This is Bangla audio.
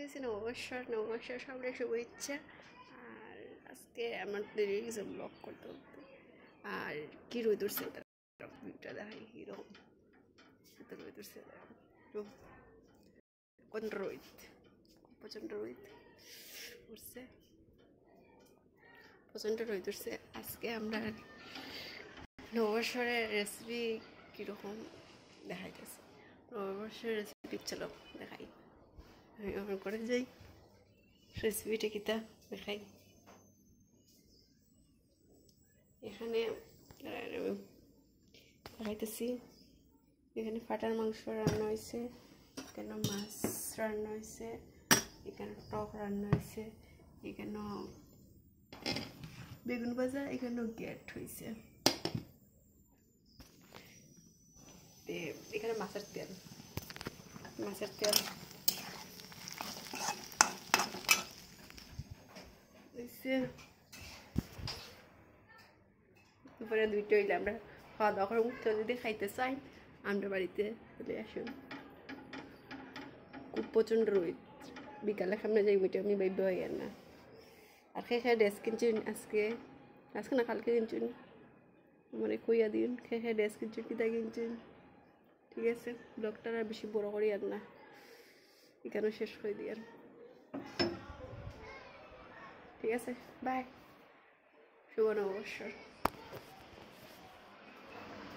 হচ্ছে নববর্ষর সামনে শুভেচ্ছা। আর আজকে আমার দেরি হয়ে গেছে ব্লগ করতে করতে। আর কি রোদ উঠছে ভিউটা দেখাই কিরকম রোদ উঠছে, কোন রোদ, প্রচণ্ড রোদ উঠছে, প্রচণ্ড রোদ উঠছে। আজকে আমরা নববর্ষের রেসিপি কীরকম দেখাইতেছে। নববর্ষের রেসিপি চলো দেখাই। আমি অন করে যাই, রেসিপিটা কিতা দেখাই। এখানে দেখাইতেছি, এখানে ফাটার মাংস রান্না হয়েছে, এখানে মাছ রান্না হয়েছে, এখানে টক রান্না হয়েছে, এখানে বেগুন ভাজা, এখানেও গেট হয়েছে, এখানে মাছের তেল দুপুরে 2টা হইলে আমরা খাওয়া দাওয়া করে উঠতে, যদি খাইতে চাই আমরা বাড়িতে চলে আসুন। খুব প্রচণ্ড রোদ, বিকালে সামনে যাই ওইটা আমি বাইব হই না। আর খেয়ে ড্রেস কিনছেন আজকে না কালকে কিনছেন, মানে কইয়া দিন খেয়ে ড্রেস কিনছেন কিতা কিনছেন। ঠিক আছে, ব্লগটা আর বেশি বড় করি আর না, এখানে শেষ করে দিই। ঠিক আছে, বাই, শুভ নববর্ষ।